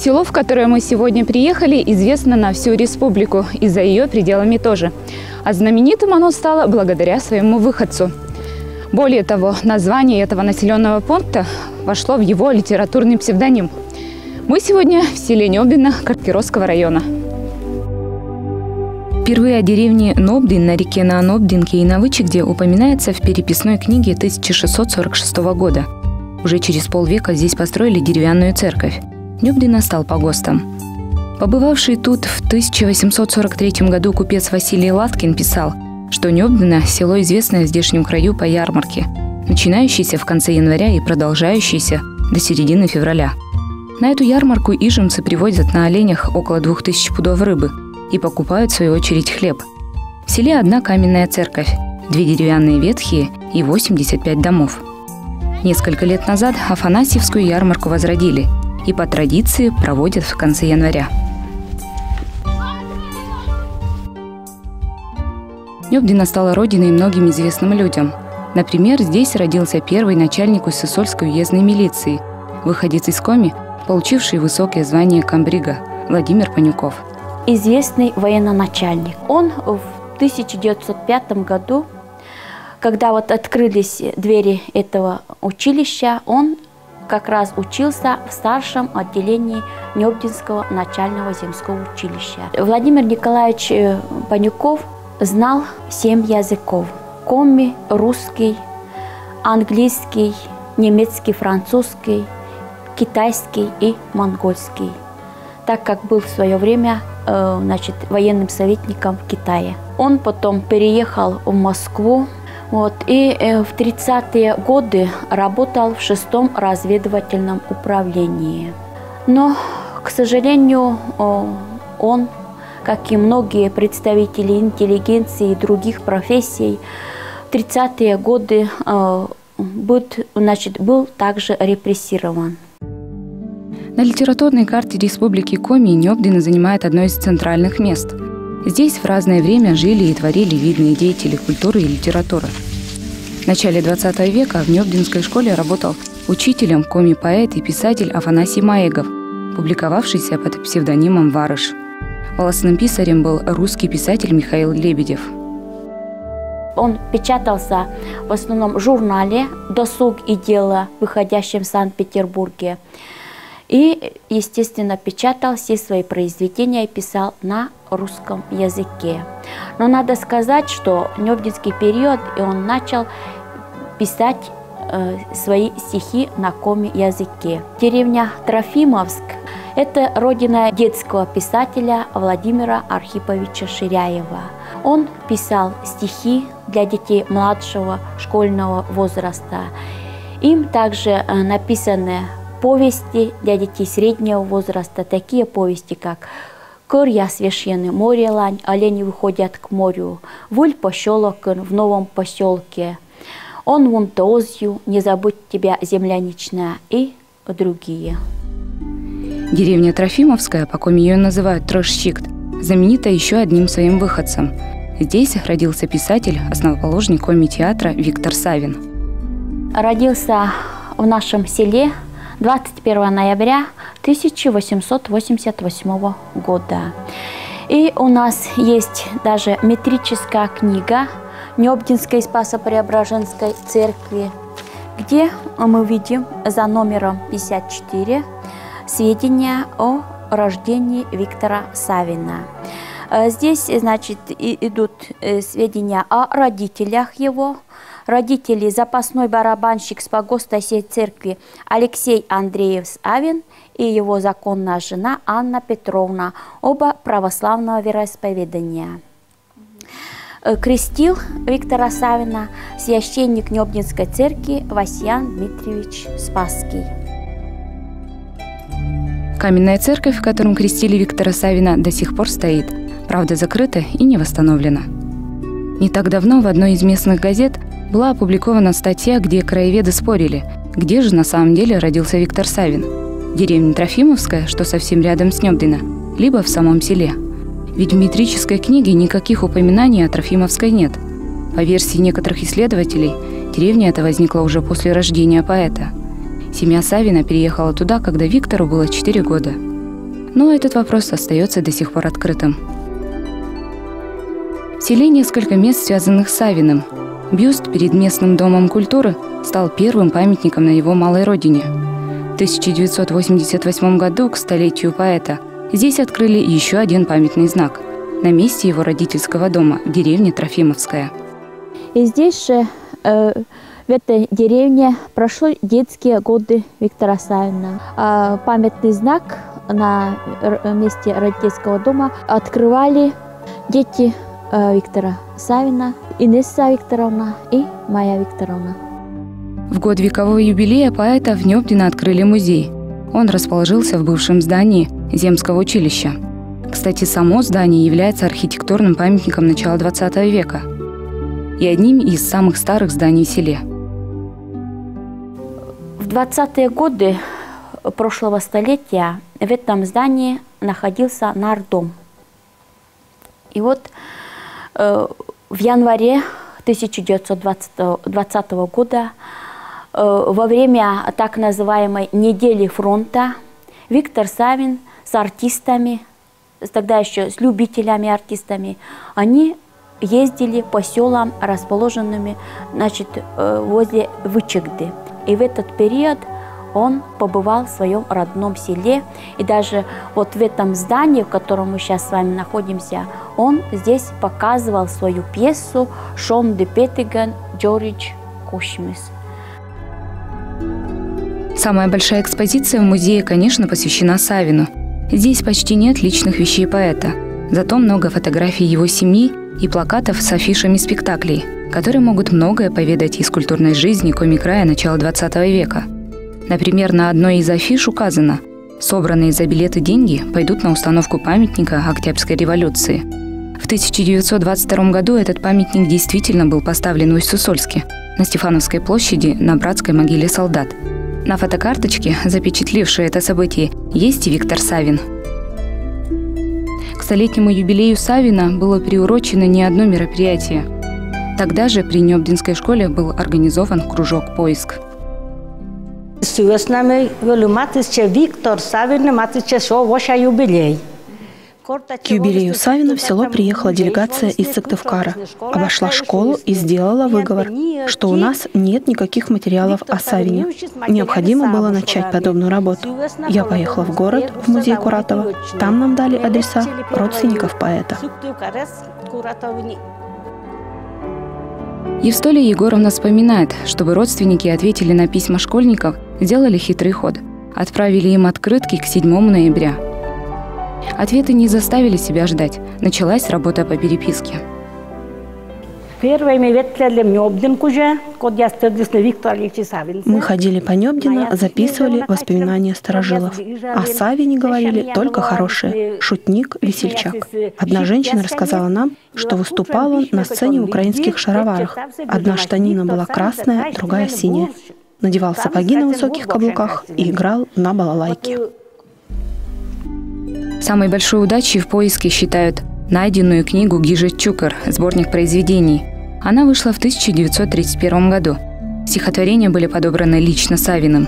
Село, в которое мы сегодня приехали, известно на всю республику и за ее пределами тоже. А знаменитым оно стало благодаря своему выходцу. Более того, название этого населенного пункта вошло в его литературный псевдоним. Мы сегодня в селе Нёбдино Кировского района. Впервые о деревне Нобдин на реке Наанобдинке и Навычегде упоминается в переписной книге 1646 года. Уже через полвека здесь построили деревянную церковь. Нёбдино стал погостом. Побывавший тут в 1843 году купец Василий Латкин писал, что Нёбдино – село, известное в здешнем краю по ярмарке, начинающейся в конце января и продолжающейся до середины февраля. На эту ярмарку ижемцы привозят на оленях около 2000 пудов рыбы и покупают, в свою очередь, хлеб. В селе одна каменная церковь, 2 деревянные ветхие и 85 домов. Несколько лет назад Афанасьевскую ярмарку возродили и по традиции проводят в конце января. Нёбдино стала родиной многим известным людям. Например, здесь родился первый начальник Усть-Сысольской уездной милиции, выходец из Коми, получивший высокое звание комбрига, Владимир Панюков. Известный военачальник. Он в 1905 году, когда открылись двери этого училища, он как раз учился в старшем отделении Нёбдинского начального земского училища. Владимир Николаевич Панюков знал 7 языков: коми, русский, английский, немецкий, французский, китайский и монгольский, так как был в свое время военным советником в Китае. Он потом переехал в Москву, и в 30-е годы работал в 6-м разведывательном управлении. Но, к сожалению, он, как и многие представители интеллигенции и других профессий, в 30-е годы был также репрессирован. На литературной карте Республики Коми Нёбдино занимает одно из центральных мест. Здесь в разное время жили и творили видные деятели культуры и литературы. В начале 20 века в Нёбдинской школе работал учителем коми-поэт и писатель Афанасий Маегов, публиковавшийся под псевдонимом Варыш. Волосным писарем был русский писатель Михаил Лебедев. Он печатался в основном в журнале «Досуг и дело», выходящем в Санкт-Петербурге. И, естественно, печатал все свои произведения и писал на русском языке. Но надо сказать, что в Нёбдинский период он начал писать свои стихи на коми-языке. Деревня Трофимовск – это родина детского писателя Владимира Архиповича Ширяева. Он писал стихи для детей младшего школьного возраста. Им также написаны повести для детей среднего возраста, такие повести, как «Кырья священный море лань», «Олени выходят к морю», «Выль поселокын в новом поселке», «Он вон тоозью», «Не забудь тебя, земляничная» и другие. Деревня Трофимовская, по коми ее называют Трошщикт, знаменита еще одним своим выходцем. Здесь родился писатель, основоположник коми-театра Виктор Савин. Родился в нашем селе 21 ноября 1888 года. И у нас есть даже метрическая книга Нёбдинской Спасо-Преображенской церкви, где мы видим за номером 54 сведения о рождении Виктора Савина. Здесь, значит, идут сведения о родителях его. Родители – запасной барабанщик с погоста сей церкви Алексей Андреев Савин и его законная жена Анна Петровна, оба православного вероисповедания. Крестил Виктора Савина священник Нёбдинской церкви Васьян Дмитриевич Спасский. Каменная церковь, в котором крестили Виктора Савина, до сих пор стоит, правда закрыта и не восстановлена. Не так давно в одной из местных газет была опубликована статья, где краеведы спорили, где же на самом деле родился Виктор Савин. Деревня Трофимовская, что совсем рядом с Нёбдино, либо в самом селе. Ведь в метрической книге никаких упоминаний о Трофимовской нет. По версии некоторых исследователей, деревня эта возникла уже после рождения поэта. Семья Савина переехала туда, когда Виктору было 4 года. Но этот вопрос остается до сих пор открытым. В селе несколько мест, связанных с Савиным. Бюст перед местным домом культуры стал первым памятником на его малой родине. В 1988 году, к столетию поэта, здесь открыли еще один памятный знак на месте его родительского дома в деревне Трофимовская. И здесь же, в этой деревне, прошли детские годы Виктора Савина. Памятный знак на месте родительского дома открывали дети Виктора Савина, Инесса Викторовна и Майя Викторовна. В год векового юбилея поэта в Нёбдино открыли музей. Он расположился в бывшем здании Земского училища. Кстати, само здание является архитектурным памятником начала XX века и одним из самых старых зданий в селе. В 20-е годы прошлого столетия в этом здании находился нардом. И вот в январе 1920 года во время так называемой недели фронта Виктор Савин с артистами, тогда еще с любителями-артистами, они ездили по селам, расположенными, значит, возле Вычегды. И в этот период он побывал в своем родном селе. И даже вот в этом здании, в котором мы сейчас с вами находимся, он здесь показывал свою пьесу «Шон де Петтиген Джоридж Кошмис». Самая большая экспозиция в музее, конечно, посвящена Савину. Здесь почти нет личных вещей поэта, зато много фотографий его семьи и плакатов с афишами спектаклей, которые могут многое поведать из культурной жизни Коми-края начала XX века. Например, на одной из афиш указано: собранные за билеты деньги пойдут на установку памятника Октябрьской революции. В 1922 году этот памятник действительно был поставлен в Усть-Сусольске, на Стефановской площади, на братской могиле солдат. На фотокарточке, запечатлившей это событие, есть и Виктор Савин. К столетнему юбилею Савина было приурочено не одно мероприятие. Мы К юбилею Савина в село приехала делегация из Сыктывкара, обошла школу и сделала выговор, что у нас нет никаких материалов о Савине. Необходимо было начать подобную работу. Я поехала в город, в музей Куратова. Там нам дали адреса родственников поэта. Евстолия Егоровна вспоминает, чтобы родственники ответили на письма школьников, сделали хитрый ход. Отправили им открытки к 7 ноября. Ответы не заставили себя ждать. Началась работа по переписке. Мы ходили по Нёбдино, записывали воспоминания старожилов. О Савине говорили только хорошие. Шутник, весельчак. Одна женщина рассказала нам, что выступал он на сцене в украинских шароварах. Одна штанина была красная, другая синяя. Надевал сапоги на высоких каблуках и играл на балалайке. Самой большой удачей в поиске считают найденную книгу Гижи Чукар «Сборник произведений». Она вышла в 1931 году. Стихотворения были подобраны лично Савиным.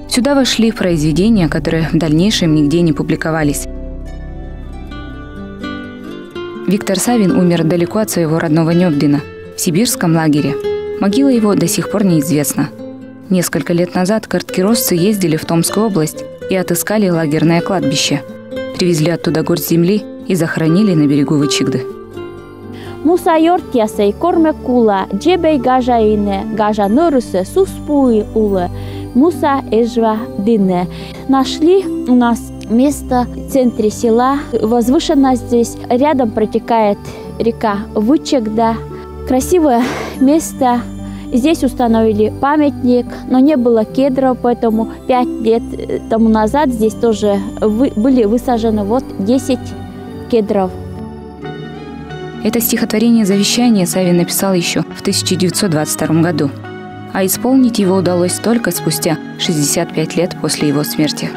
Сюда вошли произведения, которые в дальнейшем нигде не публиковались. Виктор Савин умер далеко от своего родного Нёбдина, в сибирском лагере. Могила его до сих пор неизвестна. Несколько лет назад карткиросцы ездили в Томскую область и отыскали лагерное кладбище. Привезли оттуда горсть земли и захоронили на берегу Вычегды. Муса йортясей корме кула, джебей гажа ине, гажа норусе суспуи уле, муса эжва дине. Нашли у нас место в центре села, возвышенно здесь, рядом протекает река Вычегда. Красивое место. Здесь установили памятник, но не было кедров, поэтому 5 лет тому назад здесь тоже были высажены 10 кедров. Это стихотворение завещания Савин написал еще в 1922 году, а исполнить его удалось только спустя 65 лет после его смерти.